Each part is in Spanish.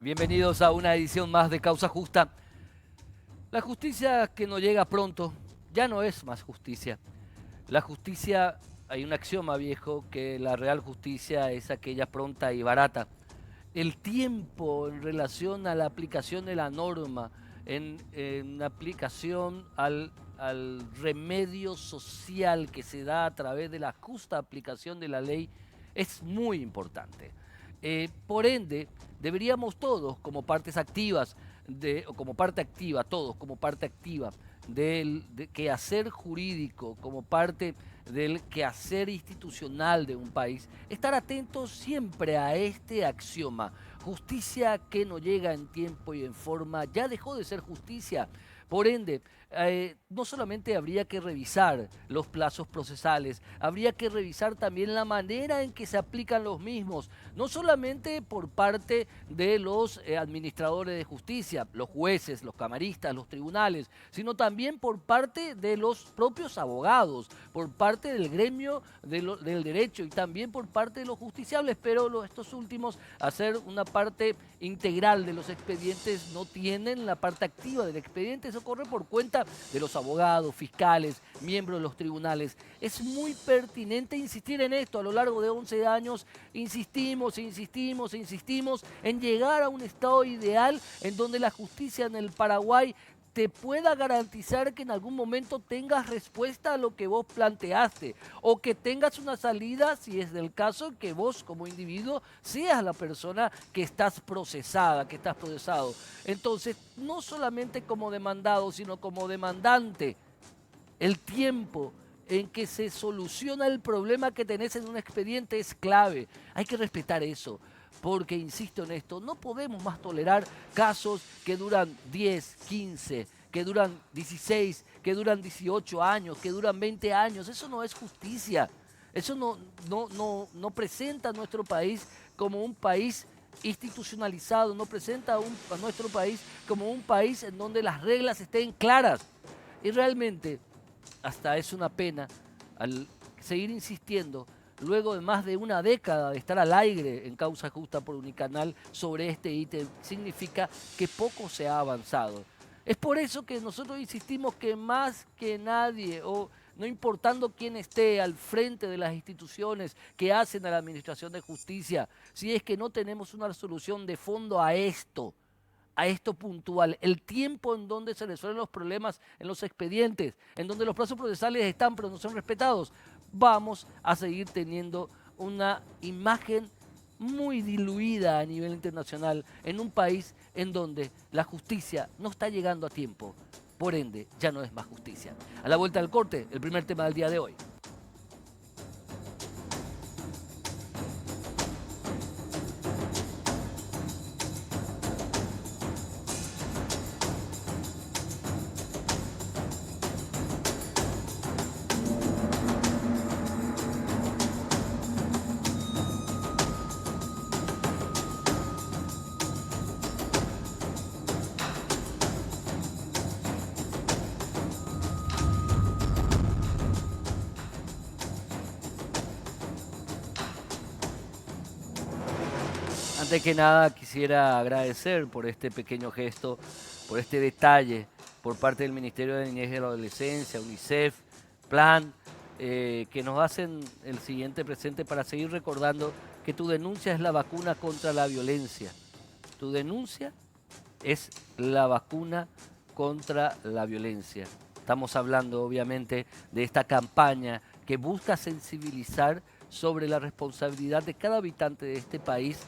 Bienvenidos a una edición más de Causa Justa. La justicia que no llega pronto ya no es más justicia. La justicia, hay un axioma viejo que la real justicia es aquella pronta y barata. El tiempo en relación a la aplicación de la norma, en aplicación al remedio social que se da a través de la justa aplicación de la ley, es muy importante. Por ende, deberíamos todos, como partes activas, o como parte activa, todos como parte activa del quehacer jurídico, como parte del quehacer institucional de un país, estar atentos siempre a este axioma. Justicia que no llega en tiempo y en forma ya dejó de ser justicia. Por ende, no solamente habría que revisar los plazos procesales, habría que revisar también la manera en que se aplican los mismos, no solamente por parte de los administradores de justicia, los jueces, los camaristas, los tribunales, sino también por parte de los propios abogados, por parte del gremio del derecho y también por parte de los justiciables, pero estos últimos, hacer una parte integral de los expedientes, no tienen la parte activa del expediente, eso corre por cuenta de los abogados, fiscales, miembros de los tribunales. Es muy pertinente insistir en esto. A lo largo de 11 años insistimos en llegar a un estado ideal en donde la justicia en el Paraguay te pueda garantizar que en algún momento tengas respuesta a lo que vos planteaste o que tengas una salida, si es del caso, que vos como individuo seas la persona que estás procesada, que estás procesado. Entonces, no solamente como demandado, sino como demandante, el tiempo en que se soluciona el problema que tenés en un expediente es clave. Hay que respetar eso. Porque, insisto en esto, no podemos más tolerar casos que duran 10, 15, que duran 16, que duran 18 años, que duran 20 años. Eso no es justicia. Eso no presenta a nuestro país como un país institucionalizado, no presenta a nuestro país como un país en donde las reglas estén claras. Y realmente, hasta es una pena al seguir insistiendo luego de más de una década de estar al aire en Causa Justa por Unicanal sobre este ítem, significa que poco se ha avanzado. Es por eso que nosotros insistimos que más que nadie, o no importando quién esté al frente de las instituciones que hacen a la Administración de Justicia, si es que no tenemos una solución de fondo a esto puntual, el tiempo en donde se resuelven los problemas en los expedientes, en donde los plazos procesales están pero no son respetados, vamos a seguir teniendo una imagen muy diluida a nivel internacional en un país en donde la justicia no está llegando a tiempo. Por ende, ya no es más justicia. A la vuelta del corte, el primer tema del día de hoy. Antes que nada quisiera agradecer por este pequeño gesto, por este detalle por parte del Ministerio de Niñez y la Adolescencia, UNICEF, Plan, que nos hacen el siguiente presente para seguir recordando que tu denuncia es la vacuna contra la violencia. Tu denuncia es la vacuna contra la violencia. Estamos hablando obviamente de esta campaña que busca sensibilizar sobre la responsabilidad de cada habitante de este país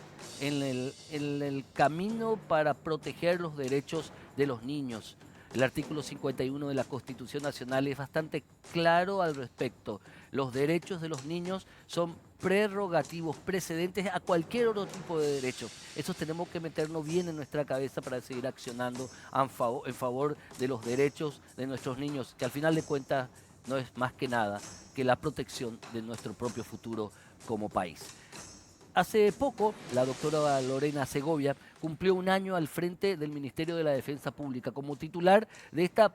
en el camino para proteger los derechos de los niños. El artículo 51 de la Constitución Nacional es bastante claro al respecto. Los derechos de los niños son prerrogativos, precedentes a cualquier otro tipo de derecho. Eso tenemos que meternos bien en nuestra cabeza para seguir accionando en favor de los derechos de nuestros niños, que al final de cuentas no es más que nada que la protección de nuestro propio futuro como país. Hace poco, la doctora Lorena Segovia cumplió un año al frente del Ministerio de la Defensa Pública como titular de esta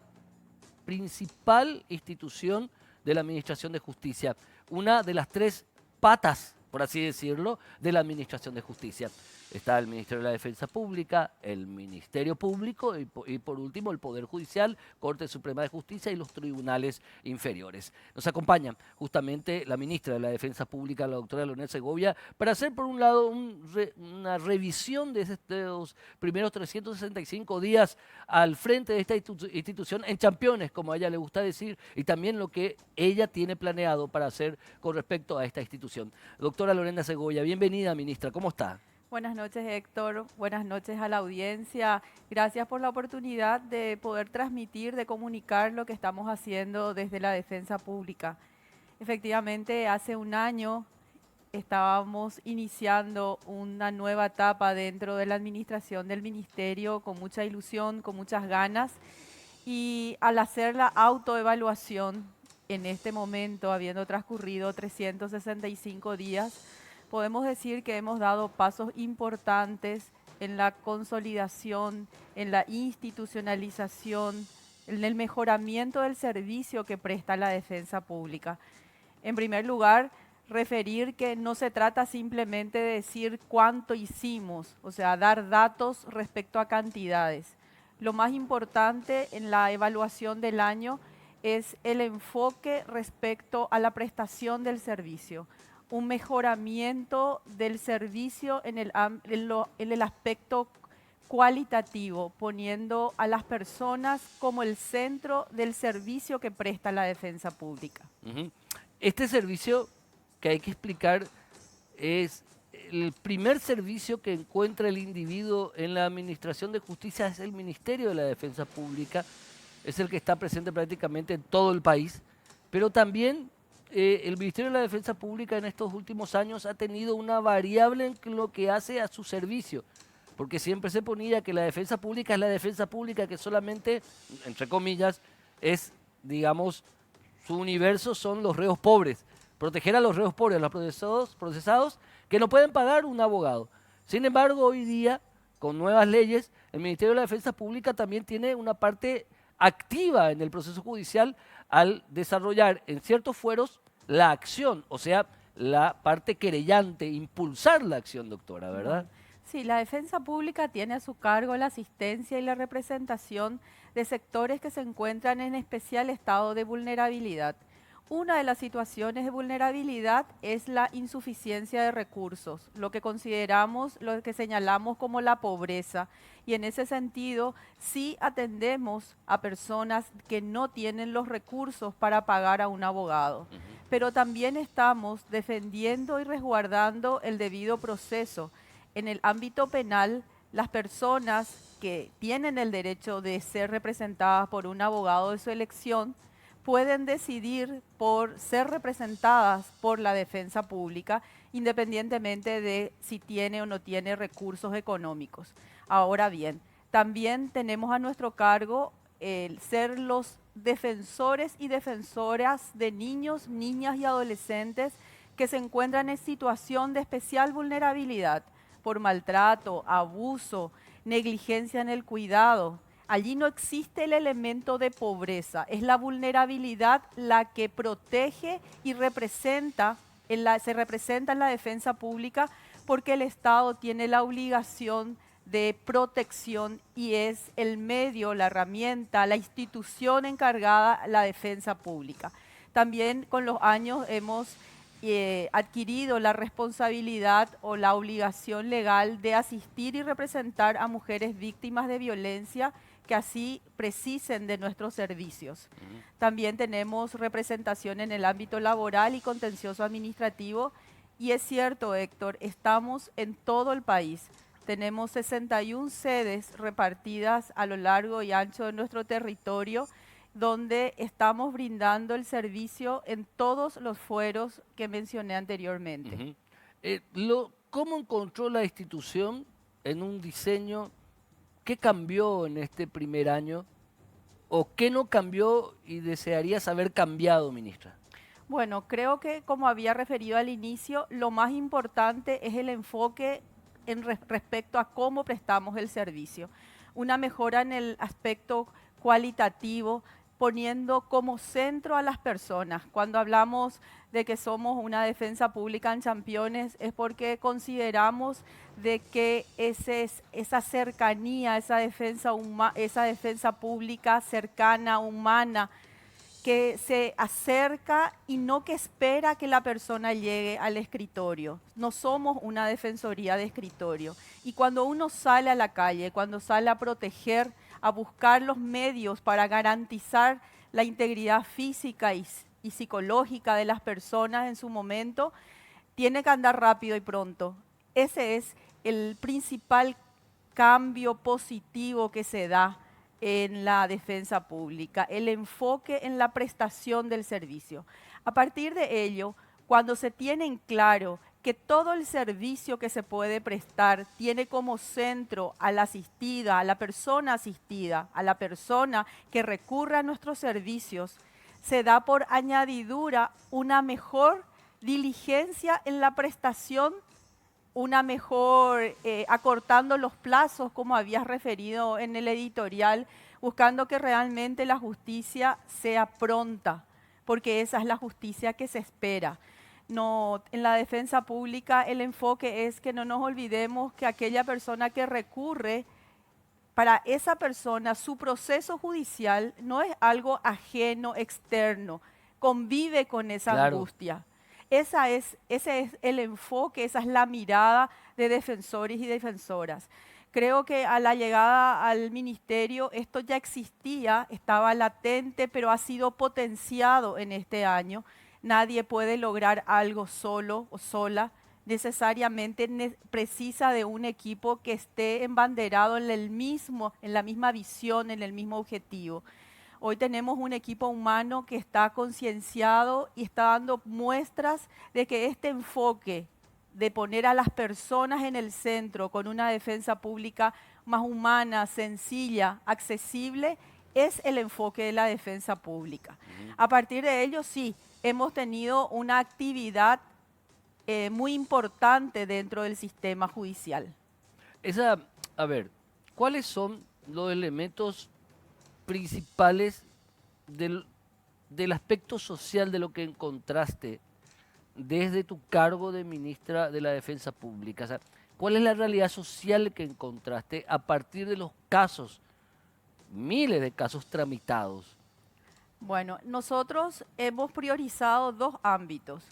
principal institución de la Administración de Justicia, una de las tres patas, por así decirlo, de la Administración de Justicia. Está el Ministerio de la Defensa Pública, el Ministerio Público y por último el Poder Judicial, Corte Suprema de Justicia y los tribunales inferiores. Nos acompaña justamente la ministra de la Defensa Pública, la doctora Lorena Segovia, para hacer por un lado una revisión de estos primeros 365 días al frente de esta institución en championes, como a ella le gusta decir, y también lo que ella tiene planeado para hacer con respecto a esta institución. Doctora Lorena Segovia, bienvenida, ministra, ¿cómo está? Buenas noches, Héctor. Buenas noches a la audiencia. Gracias por la oportunidad de poder transmitir, de comunicar lo que estamos haciendo desde la defensa pública. Efectivamente, hace un año estábamos iniciando una nueva etapa dentro de la administración del ministerio con mucha ilusión, con muchas ganas. Y al hacer la autoevaluación, en este momento, habiendo transcurrido 365 días, podemos decir que hemos dado pasos importantes en la consolidación, en la institucionalización, en el mejoramiento del servicio que presta la defensa pública. En primer lugar, referir que no se trata simplemente de decir cuánto hicimos, o sea, dar datos respecto a cantidades. Lo más importante en la evaluación del año es el enfoque respecto a la prestación del servicio, un mejoramiento del servicio en el aspecto cualitativo, poniendo a las personas como el centro del servicio que presta la defensa pública. Este servicio que hay que explicar es el primer servicio que encuentra el individuo en la administración de justicia, es el Ministerio de la Defensa Pública, es el que está presente prácticamente en todo el país, pero también el Ministerio de la Defensa Pública en estos últimos años ha tenido una variable en lo que hace a su servicio, porque siempre se ponía que la defensa pública es la defensa pública que solamente, entre comillas, es, digamos, su universo son los reos pobres, proteger a los reos pobres, a los procesados que no pueden pagar un abogado. Sin embargo, hoy día, con nuevas leyes, el Ministerio de la Defensa Pública también tiene una parte activa en el proceso judicial al desarrollar en ciertos fueros la acción, o sea, la parte querellante, impulsar la acción, doctora, ¿verdad? Sí, la defensa pública tiene a su cargo la asistencia y la representación de sectores que se encuentran en especial estado de vulnerabilidad. Una de las situaciones de vulnerabilidad es la insuficiencia de recursos, lo que consideramos, lo que señalamos como la pobreza. Y en ese sentido, sí atendemos a personas que no tienen los recursos para pagar a un abogado. Pero también estamos defendiendo y resguardando el debido proceso. En el ámbito penal, las personas que tienen el derecho de ser representadas por un abogado de su elección pueden decidir por ser representadas por la defensa pública, independientemente de si tiene o no tiene recursos económicos. Ahora bien, también tenemos a nuestro cargo el ser los defensores y defensoras de niños, niñas y adolescentes que se encuentran en situación de especial vulnerabilidad por maltrato, abuso, negligencia en el cuidado. Allí no existe el elemento de pobreza, es la vulnerabilidad la que protege y se representa en la defensa pública porque el Estado tiene la obligación de protección y es el medio, la herramienta, la institución encargada la defensa pública. También con los años hemos adquirido la responsabilidad o la obligación legal de asistir y representar a mujeres víctimas de violencia que así precisen de nuestros servicios. También tenemos representación en el ámbito laboral y contencioso administrativo. Y es cierto, Héctor, estamos en todo el país. Tenemos 61 sedes repartidas a lo largo y ancho de nuestro territorio, donde estamos brindando el servicio en todos los fueros que mencioné anteriormente. ¿Cómo encontró la institución en un diseño? ¿Qué cambió en este primer año? ¿O qué no cambió y desearía saber cambiado, ministra? Bueno, creo que como había referido al inicio, lo más importante es el enfoque respecto a cómo prestamos el servicio. Una mejora en el aspecto cualitativo, poniendo como centro a las personas. Cuando hablamos de que somos una defensa pública en Championes es porque consideramos de que esa cercanía, esa defensa pública cercana, humana, que se acerca y no que espera que la persona llegue al escritorio. No somos una defensoría de escritorio. Y cuando uno sale a la calle, cuando sale a proteger, a buscar los medios para garantizar la integridad física y psicológica de las personas en su momento, tiene que andar rápido y pronto. Ese es el principal cambio positivo que se da en la defensa pública, el enfoque en la prestación del servicio. A partir de ello, cuando se tiene en claro que todo el servicio que se puede prestar tiene como centro a la asistida, a la persona que recurre a nuestros servicios, se da por añadidura una mejor diligencia en la prestación, una mejor, acortando los plazos, como habías referido en el editorial, buscando que realmente la justicia sea pronta, porque esa es la justicia que se espera. No, en la defensa pública el enfoque es que no nos olvidemos que aquella persona que recurre, para esa persona su proceso judicial no es algo ajeno, externo, convive con esa angustia. Ese es el enfoque, esa es la mirada de defensores y defensoras. Creo que a la llegada al ministerio esto ya existía, estaba latente, pero ha sido potenciado en este año. Nadie puede lograr algo solo o sola, necesariamente precisa de un equipo que esté embanderado en la misma visión, en el mismo objetivo. Hoy tenemos un equipo humano que está concienciado y está dando muestras de que este enfoque de poner a las personas en el centro con una defensa pública más humana, sencilla, accesible, es el enfoque de la defensa pública. A partir de ello, sí, hemos tenido una actividad muy importante dentro del sistema judicial. A ver, ¿cuáles son los elementos principales del aspecto social de lo que encontraste desde tu cargo de ministra de la Defensa Pública? O sea, ¿cuál es la realidad social que encontraste a partir de los casos, miles de casos tramitados? Bueno, nosotros hemos priorizado dos ámbitos.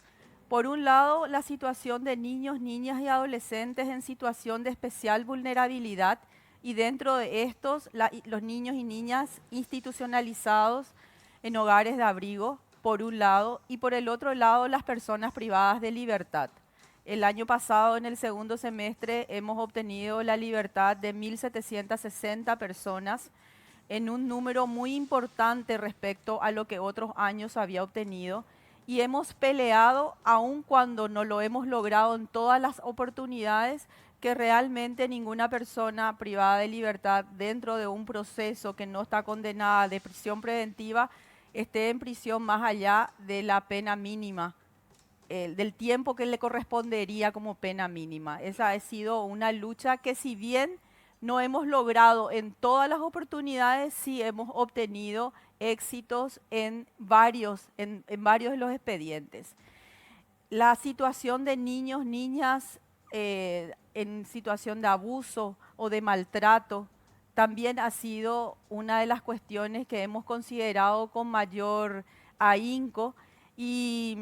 Por un lado, la situación de niños, niñas y adolescentes en situación de especial vulnerabilidad, y dentro de estos, los niños y niñas institucionalizados en hogares de abrigo, por un lado, y por el otro lado, las personas privadas de libertad. El año pasado, en el segundo semestre, hemos obtenido la libertad de 1.760 personas, en un número muy importante respecto a lo que otros años había obtenido. Y hemos peleado, aun cuando no lo hemos logrado en todas las oportunidades, que realmente ninguna persona privada de libertad dentro de un proceso que no está condenada de prisión preventiva esté en prisión más allá de la pena mínima, del tiempo que le correspondería como pena mínima. Esa ha sido una lucha que, si bien no hemos logrado en todas las oportunidades, sí hemos obtenido éxitos en varios de los expedientes. La situación de niños, niñas en situación de abuso o de maltrato también ha sido una de las cuestiones que hemos considerado con mayor ahínco, y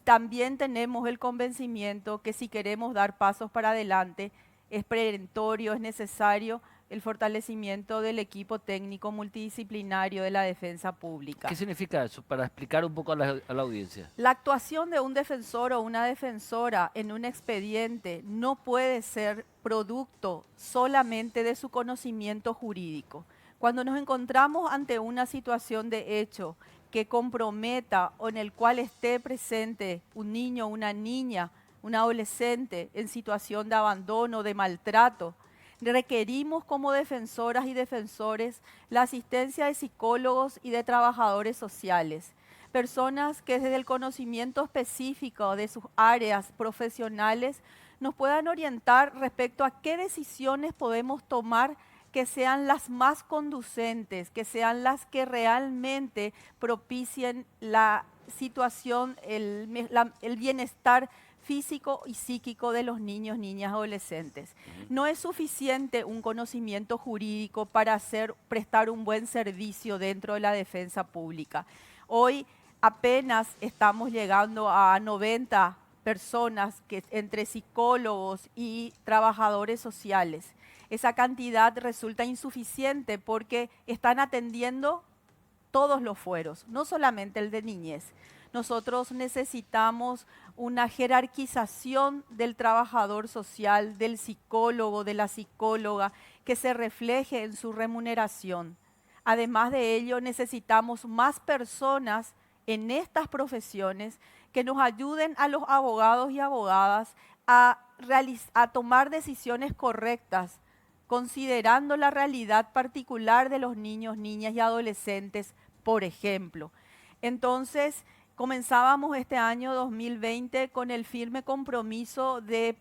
también tenemos el convencimiento que si queremos dar pasos para adelante, es perentorio, es necesario el fortalecimiento del equipo técnico multidisciplinario de la defensa pública. ¿Qué significa eso? Para explicar un poco a la audiencia. La actuación de un defensor o una defensora en un expediente no puede ser producto solamente de su conocimiento jurídico. Cuando nos encontramos ante una situación de hecho que comprometa o en el cual esté presente un niño, una niña, un adolescente en situación de abandono, de maltrato, requerimos como defensoras y defensores la asistencia de psicólogos y de trabajadores sociales, personas que desde el conocimiento específico de sus áreas profesionales nos puedan orientar respecto a qué decisiones podemos tomar que sean las más conducentes, que sean las que realmente propicien la situación, el bienestar físico y psíquico de los niños, niñas, adolescentes. No es suficiente un conocimiento jurídico para prestar un buen servicio dentro de la defensa pública. Hoy apenas estamos llegando a 90 personas entre psicólogos y trabajadores sociales. Esa cantidad resulta insuficiente porque están atendiendo todos los fueros, no solamente el de niñez. Nosotros necesitamos una jerarquización del trabajador social, del psicólogo, de la psicóloga, que se refleje en su remuneración. Además de ello, necesitamos más personas en estas profesiones que nos ayuden a los abogados y abogadas a tomar decisiones correctas, considerando la realidad particular de los niños, niñas y adolescentes, por ejemplo. Entonces, comenzábamos este año 2020 con el firme compromiso de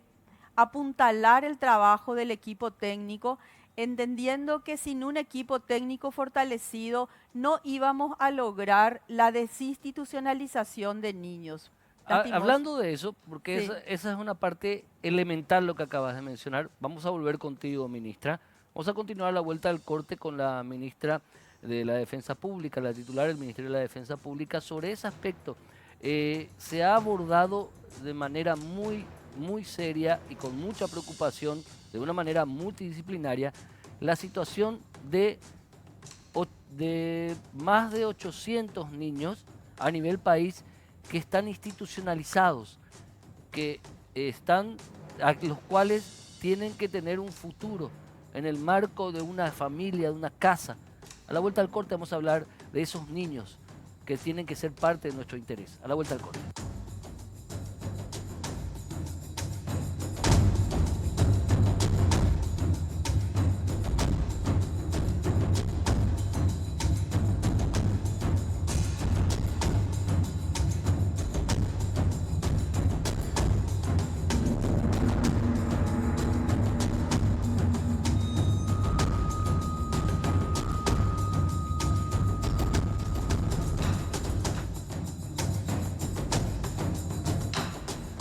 apuntalar el trabajo del equipo técnico, entendiendo que sin un equipo técnico fortalecido no íbamos a lograr la desinstitucionalización de niños. Hablando de eso, porque Sí. esa es una parte elemental lo que acabas de mencionar, vamos a volver contigo, ministra. Vamos a continuar la vuelta del corte con la ministra de la Defensa Pública, la titular del Ministerio de la Defensa Pública, sobre ese aspecto. Se ha abordado de manera muy seria y con mucha preocupación, de una manera multidisciplinaria, la situación de más de 800 niños a nivel país que están institucionalizados, a los cuales tienen que tener un futuro en el marco de una familia, de una casa. A la vuelta al corte vamos a hablar de esos niños que tienen que ser parte de nuestro interés. A la vuelta al corte.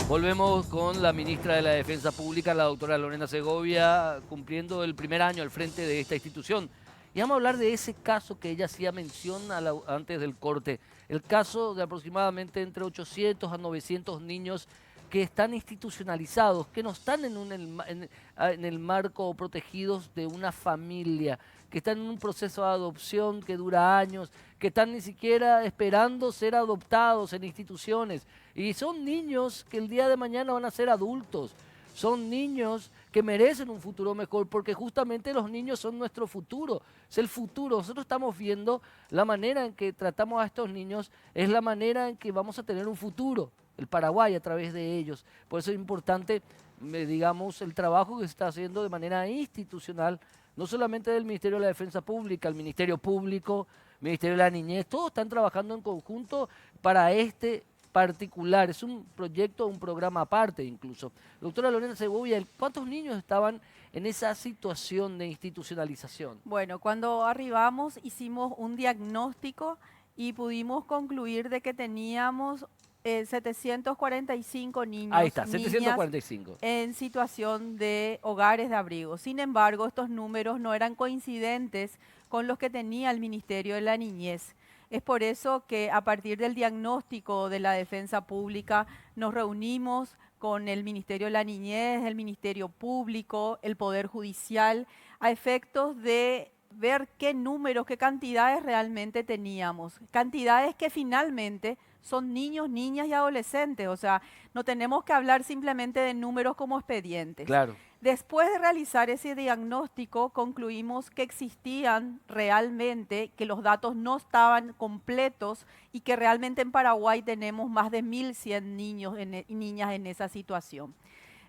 Volvemos con la ministra de la Defensa Pública, la doctora Lorena Segovia, cumpliendo el primer año al frente de esta institución. Y vamos a hablar de ese caso que ella hacía mención antes del corte, el caso de aproximadamente entre 800 a 900 niños que están institucionalizados, que no están en el marco protegidos de una familia, que están en un proceso de adopción que dura años, que están ni siquiera esperando ser adoptados en instituciones. Y son niños que el día de mañana van a ser adultos. Son niños que merecen un futuro mejor porque justamente los niños son nuestro futuro. Es el futuro. Nosotros estamos viendo la manera en que tratamos a estos niños, es la manera en que vamos a tener un futuro. El Paraguay a través de ellos. Por eso es importante, digamos, el trabajo que se está haciendo de manera institucional, no solamente del Ministerio de la Defensa Pública, el Ministerio Público, el Ministerio de la Niñez, todos están trabajando en conjunto para este particular. Es un proyecto, un programa aparte incluso. Doctora Lorena Segovia, ¿cuántos niños estaban en esa situación de institucionalización? Bueno, cuando arribamos hicimos un diagnóstico y pudimos concluir de que teníamos 745 niños, Ahí está, niñas 745. en situación de hogares de abrigo. Sin embargo, estos números no eran coincidentes con los que tenía el Ministerio de la Niñez. Es por eso que a partir del diagnóstico de la Defensa Pública nos reunimos con el Ministerio de la Niñez, el Ministerio Público, el Poder Judicial, a efectos de ver qué números, qué cantidades realmente teníamos. Cantidades que finalmente son niños, niñas y adolescentes. O sea, no tenemos que hablar simplemente de números como expedientes. Claro. Después de realizar ese diagnóstico, concluimos que existían realmente, que los datos no estaban completos y que realmente en Paraguay tenemos más de 1.100 niños y niñas en esa situación.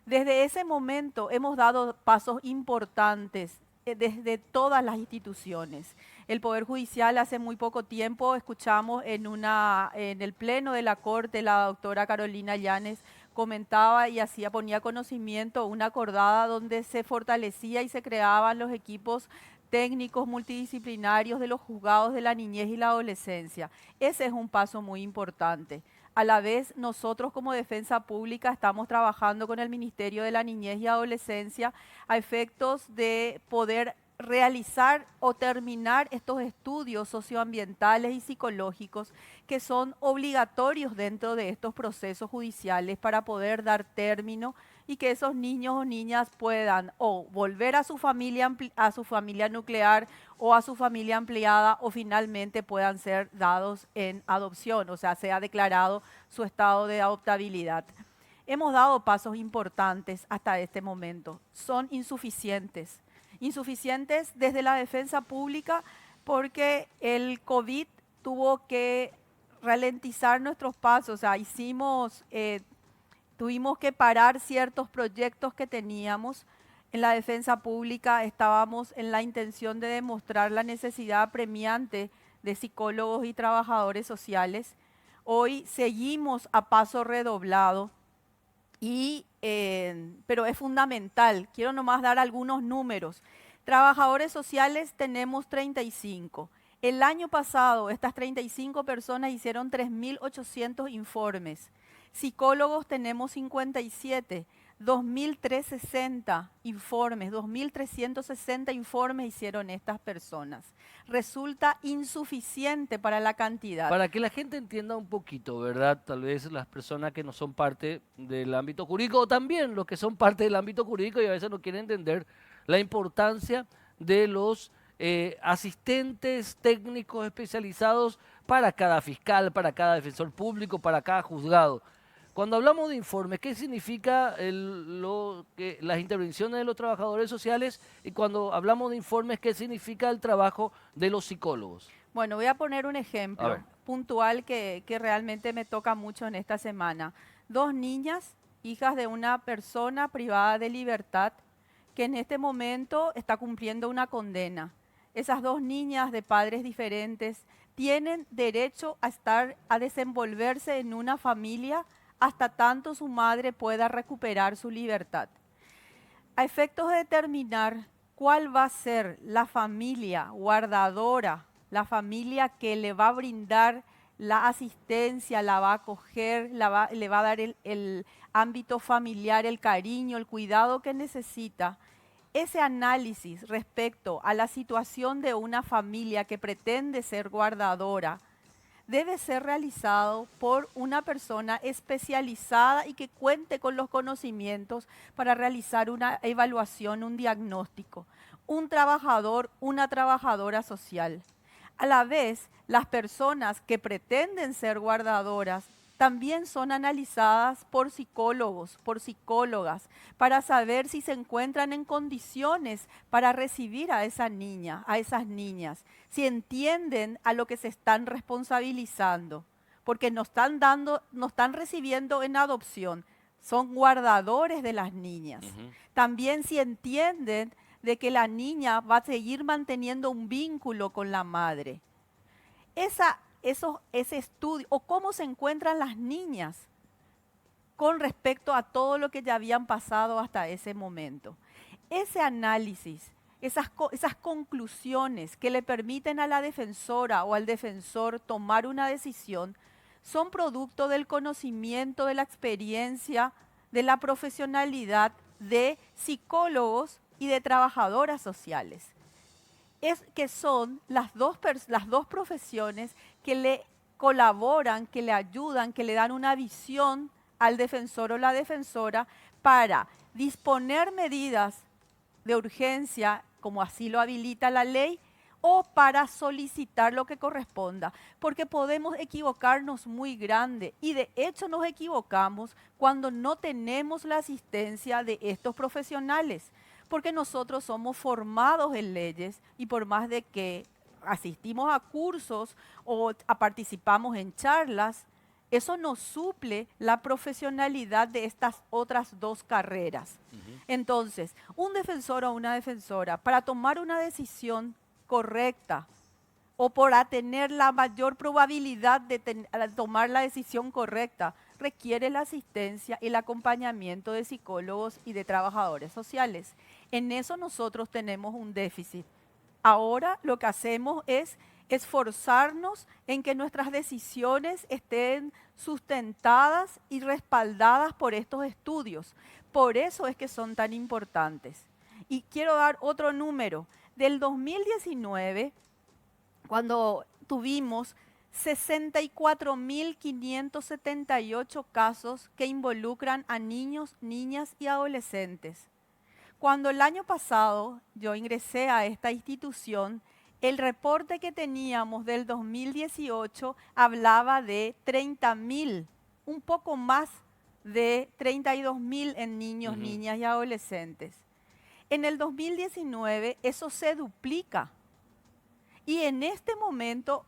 Desde ese momento hemos dado pasos importantes desde todas las instituciones. El Poder Judicial hace muy poco tiempo escuchamos en el Pleno de la Corte, la doctora Carolina Llanes comentaba y ponía conocimiento una acordada donde se fortalecía y se creaban los equipos técnicos multidisciplinarios de los juzgados de la niñez y la adolescencia. Ese es un paso muy importante. A la vez, nosotros como Defensa Pública estamos trabajando con el Ministerio de la Niñez y Adolescencia a efectos de poder realizar o terminar estos estudios socioambientales y psicológicos que son obligatorios dentro de estos procesos judiciales para poder dar término y que esos niños o niñas puedan o volver a su familia nuclear o a su familia ampliada o finalmente puedan ser dados en adopción, o sea, sea declarado su estado de adoptabilidad. Hemos dado pasos importantes hasta este momento, son insuficientes. Insuficientes desde la defensa pública porque el COVID tuvo que ralentizar nuestros pasos, o sea, tuvimos que parar ciertos proyectos que teníamos. En la defensa pública estábamos en la intención de demostrar la necesidad apremiante de psicólogos y trabajadores sociales. Hoy seguimos a paso redoblado, pero es fundamental. Quiero nomás dar algunos números. Trabajadores sociales tenemos 35. El año pasado estas 35 personas hicieron 3.800 informes. Psicólogos tenemos 57, 2.360 informes, 2.360 informes hicieron estas personas. Resulta insuficiente para la cantidad. Para que la gente entienda un poquito, ¿verdad? Tal vez las personas que no son parte del ámbito jurídico o también los que son parte del ámbito jurídico y a veces no quieren entender la importancia de los asistentes técnicos especializados para cada fiscal, para cada defensor público, para cada juzgado. Cuando hablamos de informes, ¿qué significa las intervenciones de los trabajadores sociales? Y cuando hablamos de informes, ¿qué significa el trabajo de los psicólogos? Bueno, voy a poner un ejemplo puntual que realmente me toca mucho en esta semana. 2 niñas, hijas de una persona privada de libertad, que en este momento está cumpliendo una condena. Esas 2 niñas de padres diferentes tienen derecho a desenvolverse en una familia hasta tanto su madre pueda recuperar su libertad. A efectos de determinar cuál va a ser la familia guardadora, la familia que le va a brindar la asistencia, la va a acoger, le va a dar el ámbito familiar, el cariño, el cuidado que necesita. Ese análisis respecto a la situación de una familia que pretende ser guardadora debe ser realizado por una persona especializada y que cuente con los conocimientos para realizar una evaluación, un diagnóstico. Un trabajador, una trabajadora social. A la vez, las personas que pretenden ser guardadoras también son analizadas por psicólogos, por psicólogas, para saber si se encuentran en condiciones para recibir a esa niña, a esas niñas, si entienden a lo que se están responsabilizando, porque no están recibiendo en adopción, son guardadores de las niñas. También si entienden de que la niña va a seguir manteniendo un vínculo con la madre. Ese estudio, o cómo se encuentran las niñas con respecto a todo lo que ya habían pasado hasta ese momento. Ese análisis, esas conclusiones que le permiten a la defensora o al defensor tomar una decisión, son producto del conocimiento, de la experiencia, de la profesionalidad de psicólogos y de trabajadoras sociales. Que son las dos profesiones que le colaboran, que le ayudan, que le dan una visión al defensor o la defensora para disponer medidas de urgencia, como así lo habilita la ley, o para solicitar lo que corresponda, porque podemos equivocarnos muy grande y de hecho nos equivocamos cuando no tenemos la asistencia de estos profesionales, porque nosotros somos formados en leyes y por más de que asistimos a cursos o participamos en charlas, eso no suple la profesionalidad de estas otras 2 carreras. Entonces, un defensor o una defensora, para tomar una decisión correcta o para tener la mayor probabilidad de tomar la decisión correcta, requiere la asistencia y el acompañamiento de psicólogos y de trabajadores sociales. En eso nosotros tenemos un déficit Ahora lo que hacemos es esforzarnos en que nuestras decisiones estén sustentadas y respaldadas por estos estudios. Por eso es que son tan importantes. Y quiero dar otro número. Del 2019, cuando tuvimos 64.578 casos que involucran a niños, niñas y adolescentes. Cuando el año pasado yo ingresé a esta institución, el reporte que teníamos del 2018 hablaba de 30.000, un poco más de 32.000 en niños, niñas y adolescentes. En el 2019 eso se duplica. Y en este momento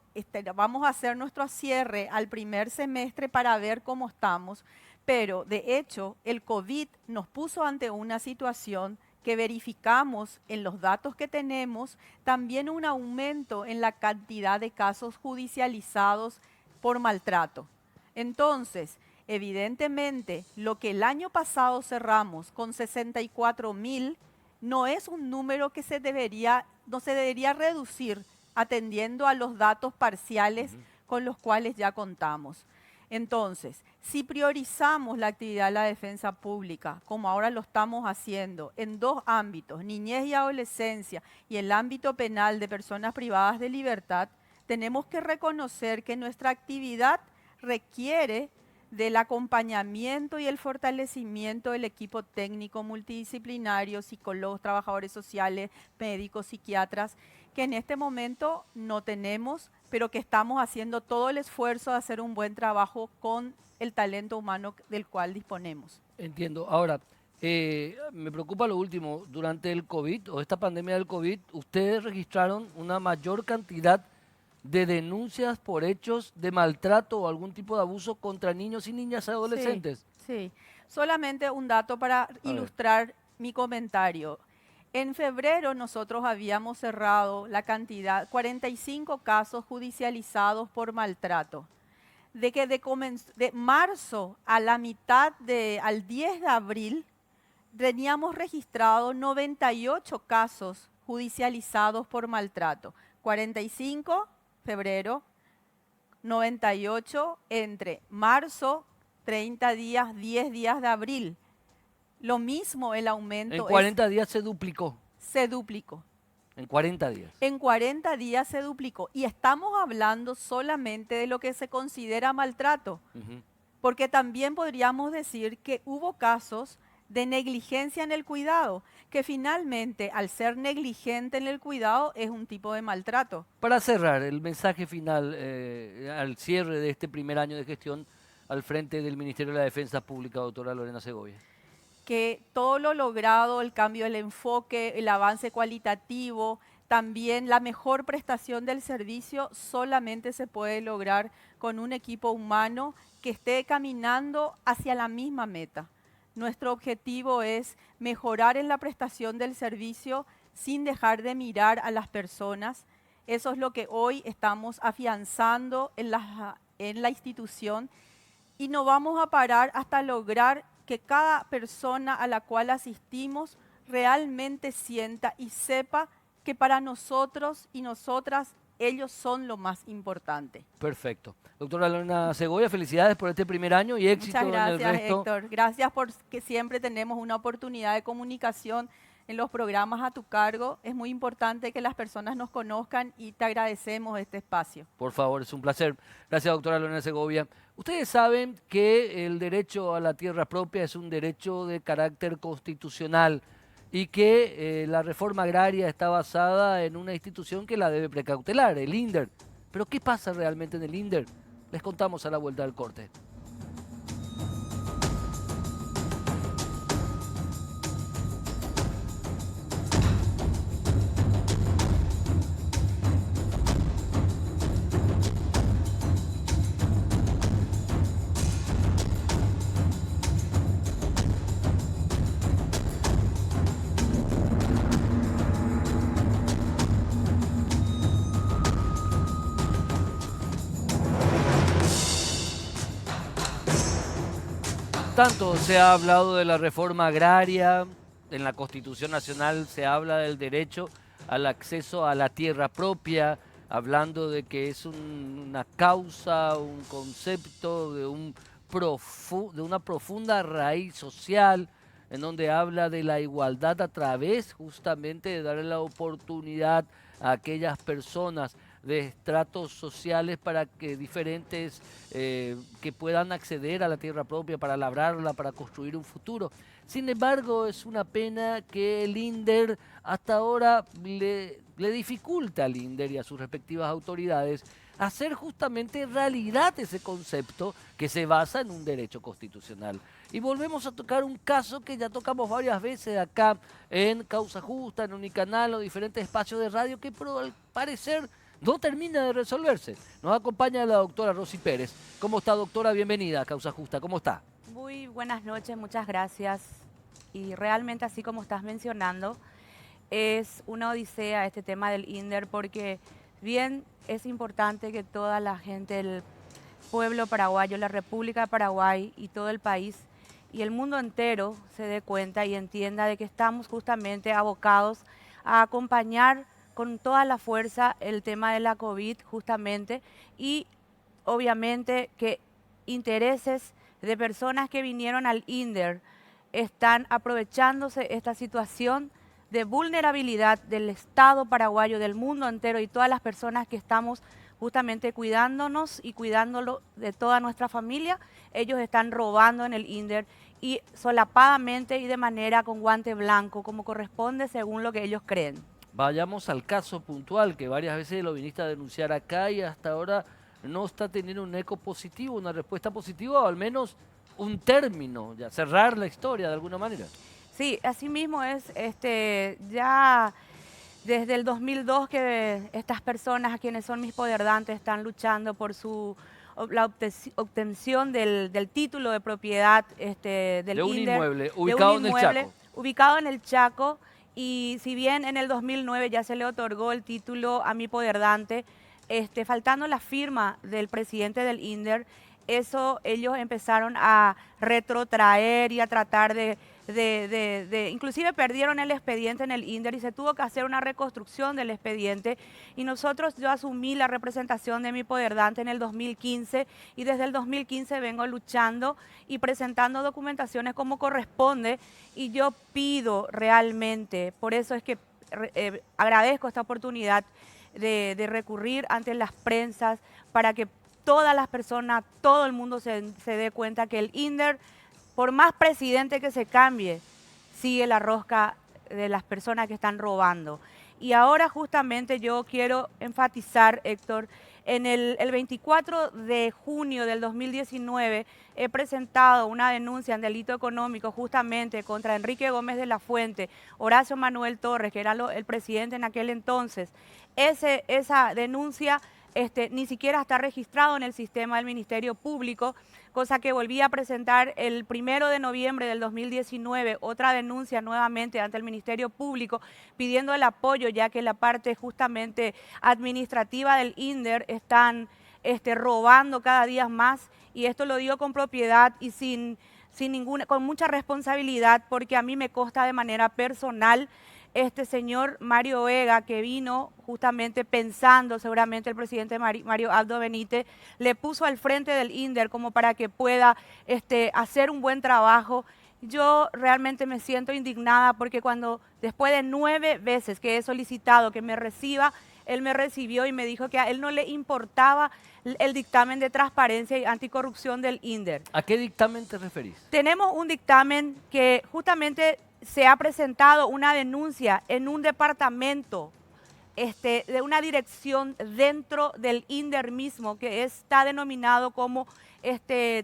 vamos a hacer nuestro cierre al primer semestre para ver cómo estamos, pero de hecho el COVID nos puso ante una situación que verificamos en los datos que tenemos, también un aumento en la cantidad de casos judicializados por maltrato. Entonces, evidentemente, lo que el año pasado cerramos con 64.000 no es un número que no se debería reducir atendiendo a los datos parciales con los cuales ya contamos. Entonces, si priorizamos la actividad de la defensa pública, como ahora lo estamos haciendo, en dos ámbitos, niñez y adolescencia, y el ámbito penal de personas privadas de libertad, tenemos que reconocer que nuestra actividad requiere del acompañamiento y el fortalecimiento del equipo técnico multidisciplinario, psicólogos, trabajadores sociales, médicos, psiquiatras, que en este momento no tenemos, pero que estamos haciendo todo el esfuerzo de hacer un buen trabajo con el talento humano del cual disponemos. Entiendo. Ahora, me preocupa lo último. Durante el COVID o esta pandemia del COVID, ustedes registraron una mayor cantidad de denuncias por hechos de maltrato o algún tipo de abuso contra niños y niñas y adolescentes. Sí. Solamente un dato para ilustrar mi comentario. En febrero nosotros habíamos cerrado la cantidad, 45 casos judicializados por maltrato. De marzo a la mitad al 10 de abril teníamos registrado 98 casos judicializados por maltrato. 45 febrero, 98 entre marzo, 30 días, 10 días de abril. Lo mismo el aumento. En 40 días se duplicó. Se duplicó. En 40 días. En 40 días se duplicó. Y estamos hablando solamente de lo que se considera maltrato. Porque también podríamos decir que hubo casos de negligencia en el cuidado, que finalmente, al ser negligente en el cuidado, es un tipo de maltrato. Para cerrar, el mensaje final al cierre de este primer año de gestión al frente del Ministerio de la Defensa Pública, doctora Lorena Segovia. Que todo lo logrado, el cambio del enfoque, el avance cualitativo, también la mejor prestación del servicio solamente se puede lograr con un equipo humano que esté caminando hacia la misma meta. Nuestro objetivo es mejorar en la prestación del servicio sin dejar de mirar a las personas. Eso es lo que hoy estamos afianzando en la institución y no vamos a parar hasta lograr que cada persona a la cual asistimos realmente sienta y sepa que para nosotros y nosotras ellos son lo más importante. Perfecto. Doctora Lorena Segovia, felicidades por este primer año y éxito en el resto. Muchas gracias, Héctor. Gracias porque siempre tenemos una oportunidad de comunicación en los programas a tu cargo. Es muy importante que las personas nos conozcan y te agradecemos este espacio. Por favor, es un placer. Gracias, doctora Lorena Segovia. Ustedes saben que el derecho a la tierra propia es un derecho de carácter constitucional y que la reforma agraria está basada en una institución que la debe precautelar, el INDER. Pero ¿qué pasa realmente en el INDER? Les contamos a la vuelta del corte. Tanto se ha hablado de la reforma agraria, en la Constitución Nacional se habla del derecho al acceso a la tierra propia, hablando de que es una causa, un concepto de una profunda raíz social, en donde habla de la igualdad a través justamente de darle la oportunidad a aquellas personas de estratos sociales para que diferentes que puedan acceder a la tierra propia para labrarla, para construir un futuro. Sin embargo, es una pena que el INDER hasta ahora le dificulta al INDER y a sus respectivas autoridades hacer justamente realidad ese concepto que se basa en un derecho constitucional. Y volvemos a tocar un caso que ya tocamos varias veces acá en Causa Justa, en Unicanal o diferentes espacios de radio que al parecer no termina de resolverse. Nos acompaña la doctora Rosy Pérez. ¿Cómo está, doctora? Bienvenida a Causa Justa. ¿Cómo está? Muy buenas noches, muchas gracias. Y realmente, así como estás mencionando, es una odisea este tema del INDER, porque bien es importante que toda la gente del pueblo paraguayo, la República de Paraguay y todo el país y el mundo entero se dé cuenta y entienda de que estamos justamente abocados a acompañar con toda la fuerza el tema de la COVID justamente, y obviamente que intereses de personas que vinieron al INDER están aprovechándose esta situación de vulnerabilidad del Estado paraguayo, del mundo entero y todas las personas que estamos justamente cuidándonos y cuidándolo de toda nuestra familia. Ellos están robando en el INDER y solapadamente y de manera con guante blanco, como corresponde según lo que ellos creen. Vayamos al caso puntual que varias veces lo viniste a denunciar acá y hasta ahora no está teniendo un eco positivo, una respuesta positiva o al menos un término, ya cerrar la historia de alguna manera. Sí, así mismo es, ya desde el 2002 que estas personas, a quienes son mis poderdantes, están luchando por la obtención del título de propiedad del de un INDER, inmueble ubicado en el Chaco. Ubicado en el Chaco, y si bien en el 2009 ya se le otorgó el título a mi poderdante, faltando la firma del presidente del INDER, eso ellos empezaron a retrotraer y a tratar inclusive perdieron el expediente en el INDER y se tuvo que hacer una reconstrucción del expediente, y yo asumí la representación de mi poderdante en el 2015 y desde el 2015 vengo luchando y presentando documentaciones como corresponde, y yo pido realmente, por eso es que agradezco esta oportunidad de recurrir ante las prensas para que todas las personas, todo el mundo se dé cuenta que el INDER, por más presidente que se cambie, sigue la rosca de las personas que están robando. Y ahora justamente yo quiero enfatizar, Héctor, en el 24 de junio del 2019 he presentado una denuncia en delito económico justamente contra Enrique Gómez de la Fuente, Horacio Manuel Torres, que era el presidente en aquel entonces. Esa denuncia ni siquiera está registrado en el sistema del Ministerio Público, cosa que volví a presentar el 1 de noviembre del 2019, otra denuncia nuevamente ante el Ministerio Público, pidiendo el apoyo, ya que la parte justamente administrativa del INDER están robando cada día más, y esto lo digo con propiedad y con mucha responsabilidad, porque a mí me consta de manera personal. Este señor Mario Vega, que vino justamente pensando, seguramente el presidente Mario Abdo Benítez, le puso al frente del INDER como para que pueda hacer un buen trabajo. Yo realmente me siento indignada porque después de 9 veces que he solicitado que me reciba, él me recibió y me dijo que a él no le importaba el dictamen de transparencia y anticorrupción del INDER. ¿A qué dictamen te referís? Tenemos un dictamen que justamente se ha presentado una denuncia en un departamento de una dirección dentro del INDER mismo, que está denominado como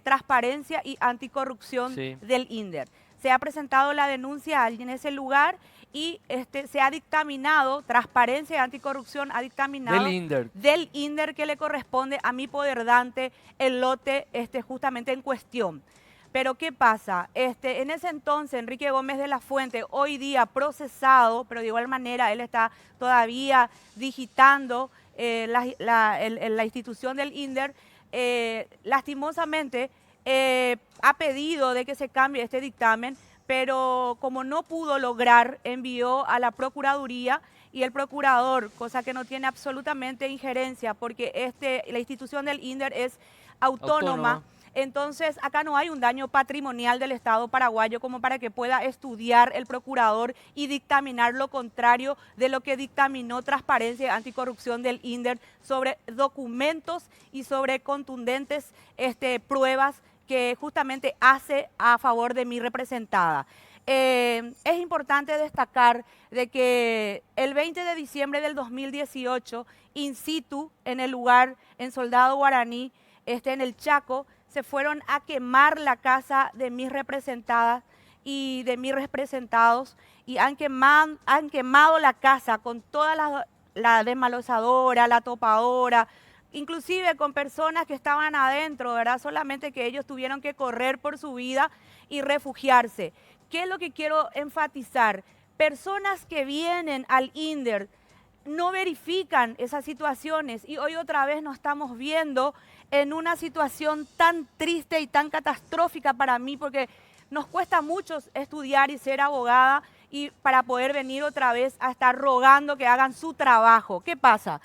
Transparencia y Anticorrupción del INDER. Se ha presentado la denuncia en ese lugar y se ha dictaminado, Transparencia y Anticorrupción ha dictaminado del INDER que le corresponde a mi poderdante el lote justamente en cuestión. Pero ¿qué pasa? En ese entonces, Enrique Gómez de la Fuente, hoy día procesado, pero de igual manera él está todavía digitando la institución del INDER, lastimosamente ha pedido de que se cambie este dictamen, pero como no pudo lograr, envió a la Procuraduría y el procurador, cosa que no tiene absolutamente injerencia porque la institución del INDER es autónoma. Entonces, acá no hay un daño patrimonial del Estado paraguayo como para que pueda estudiar el procurador y dictaminar lo contrario de lo que dictaminó Transparencia y Anticorrupción del INDER sobre documentos y sobre contundentes pruebas que justamente hace a favor de mi representada. Es importante destacar de que el 20 de diciembre del 2018, in situ, en el lugar, en Soldado Guaraní, en el Chaco, se fueron a quemar la casa de mis representadas y de mis representados y han quemado la casa con toda la desmalozadora, la topadora, inclusive con personas que estaban adentro, ¿verdad? Solamente que ellos tuvieron que correr por su vida y refugiarse. ¿Qué es lo que quiero enfatizar? Personas que vienen al INDER no verifican esas situaciones y hoy otra vez nos estamos viendo en una situación tan triste y tan catastrófica para mí porque nos cuesta mucho estudiar y ser abogada y para poder venir otra vez a estar rogando que hagan su trabajo. ¿Qué pasa?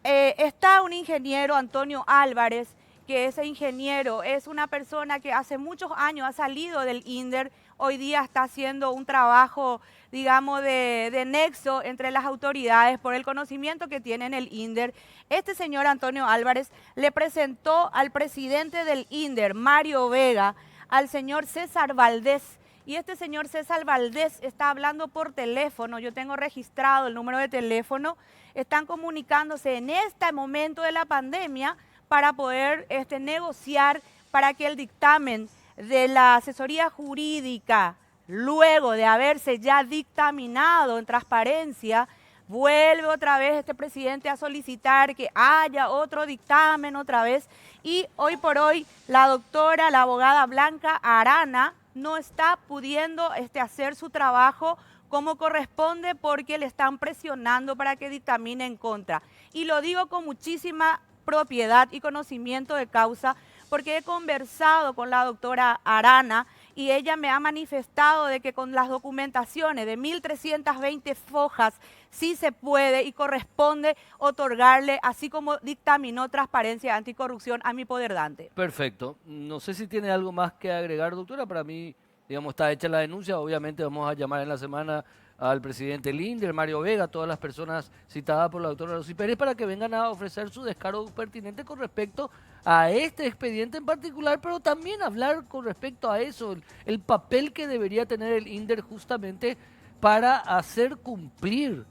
Está un ingeniero, Antonio Álvarez, que ese ingeniero es una persona que hace muchos años ha salido del INDER, hoy día está haciendo un trabajo, digamos, de nexo entre las autoridades por el conocimiento que tiene en el INDER. Este señor Antonio Álvarez le presentó al presidente del INDER, Mario Vega, al señor César Valdés, y este señor César Valdés está hablando por teléfono, yo tengo registrado el número de teléfono, están comunicándose en este momento de la pandemia para poder negociar para que el dictamen de la asesoría jurídica, luego de haberse ya dictaminado en Transparencia, vuelve otra vez este presidente a solicitar que haya otro dictamen otra vez y hoy por hoy la doctora, la abogada Blanca Arana, no está pudiendo hacer su trabajo como corresponde porque le están presionando para que dictamine en contra. Y lo digo con muchísima propiedad y conocimiento de causa porque he conversado con la doctora Arana y ella me ha manifestado de que con las documentaciones de 1.320 fojas sí se puede y corresponde otorgarle, así como dictaminó Transparencia y Anticorrupción a mi poderdante. Perfecto. No sé si tiene algo más que agregar, doctora. Para mí, digamos, está hecha la denuncia. Obviamente vamos a llamar en la semana al presidente Linder, Mario Vega, todas las personas citadas por la doctora Rosy Pérez para que vengan a ofrecer su descargo pertinente con respecto a este expediente en particular, pero también hablar con respecto a eso, el papel que debería tener el INDER justamente para hacer cumplir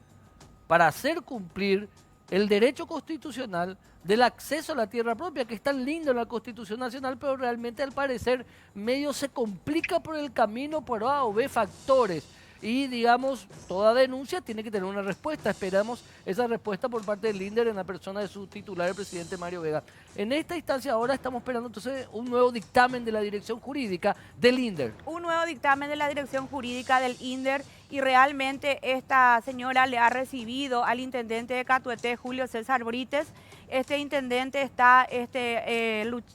el derecho constitucional del acceso a la tierra propia, que es tan lindo en la Constitución Nacional, pero realmente al parecer medio se complica por el camino por A o B factores. Y, digamos, toda denuncia tiene que tener una respuesta. Esperamos esa respuesta por parte del INDER en la persona de su titular, el presidente Mario Vega. En esta instancia ahora estamos esperando entonces un nuevo dictamen de la dirección jurídica del INDER. Un nuevo dictamen de la dirección jurídica del INDER y realmente esta señora le ha recibido al intendente de Catuete, Julio César Brites. Este intendente está,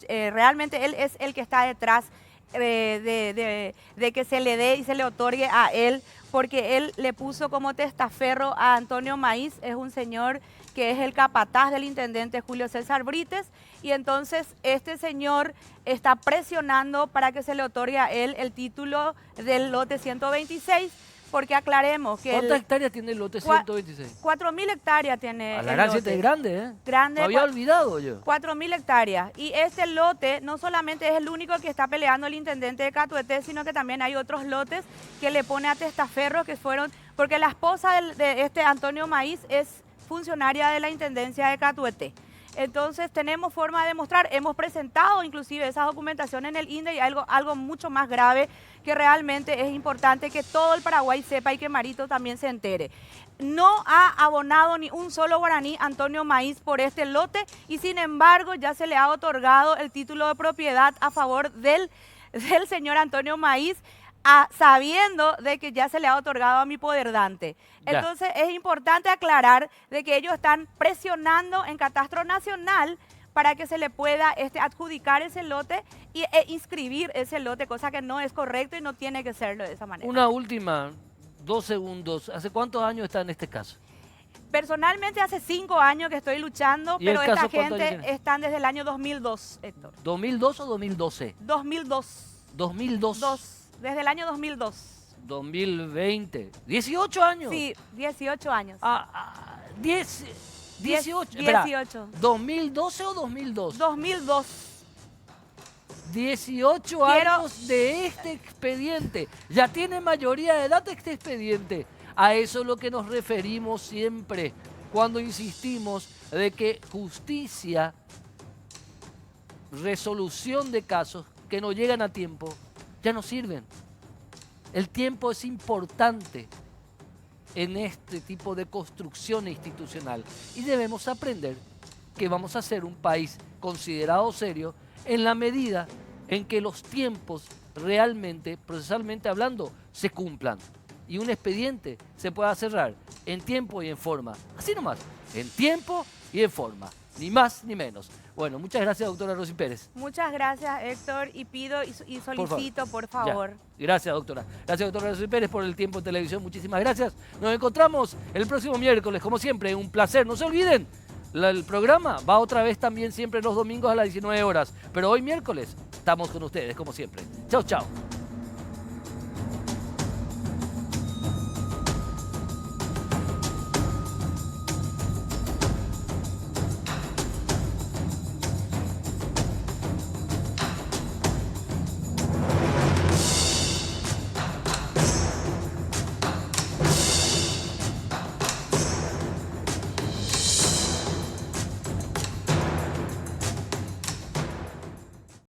realmente él es el que está detrás de que se le dé y se le otorgue a él, porque él le puso como testaferro a Antonio Maíz, es un señor que es el capataz del intendente Julio César Brites, y entonces este señor está presionando para que se le otorgue a él el título del lote 126, porque aclaremos que... ¿Cuántas hectáreas tiene el lote 126? 4.000 hectáreas tiene A la el gran lote. Es grande, ¿eh? Grande. Me había olvidado yo. 4.000 hectáreas. Y este lote no solamente es el único que está peleando el intendente de Catuete, sino que también hay otros lotes que le pone a testaferro que fueron... Porque la esposa de este Antonio Maíz es funcionaria de la intendencia de Catuete. Entonces tenemos forma de demostrar, hemos presentado inclusive esa documentación en el INDE y algo mucho más grave que realmente es importante que todo el Paraguay sepa y que Marito también se entere. No ha abonado ni un solo guaraní Antonio Maíz por este lote y sin embargo ya se le ha otorgado el título de propiedad a favor del señor Antonio Maíz, sabiendo de que ya se le ha otorgado a mi poderdante. Entonces es importante aclarar de que ellos están presionando en Catastro Nacional para que se le pueda adjudicar ese lote e inscribir ese lote, cosa que no es correcto y no tiene que serlo de esa manera. Una última, 2 segundos. ¿Hace cuántos años está en este caso? Personalmente hace 5 años que estoy luchando, ¿Y el pero esta caso cuánto gente tiene? están desde el año 2002, Héctor. ¿2002 o 2012? 2002. 2002. Desde el año 2002. 2020. 18 años. Sí, 18 años. 18. Espera, 18. ¿2012 o 2002? 2002. 18 Quiero- años de este expediente. Ya tiene mayoría de edad este expediente. A eso es lo que nos referimos siempre cuando insistimos de que justicia, resolución de casos que no llegan a tiempo, ya no sirven. El tiempo es importante en este tipo de construcción institucional y debemos aprender que vamos a ser un país considerado serio en la medida en que los tiempos realmente, procesalmente hablando, se cumplan y un expediente se pueda cerrar en tiempo y en forma. Así nomás, en tiempo y en forma, ni más ni menos. Bueno, muchas gracias, doctora Rosy Pérez. Muchas gracias, Héctor, y pido y solicito, por favor. Ya. Gracias, doctora. Gracias, doctora Rosy Pérez, por el tiempo en televisión. Muchísimas gracias. Nos encontramos el próximo miércoles, como siempre, un placer. No se olviden, el programa va otra vez también siempre los domingos a las 19 horas. Pero hoy miércoles estamos con ustedes, como siempre. Chao, chao.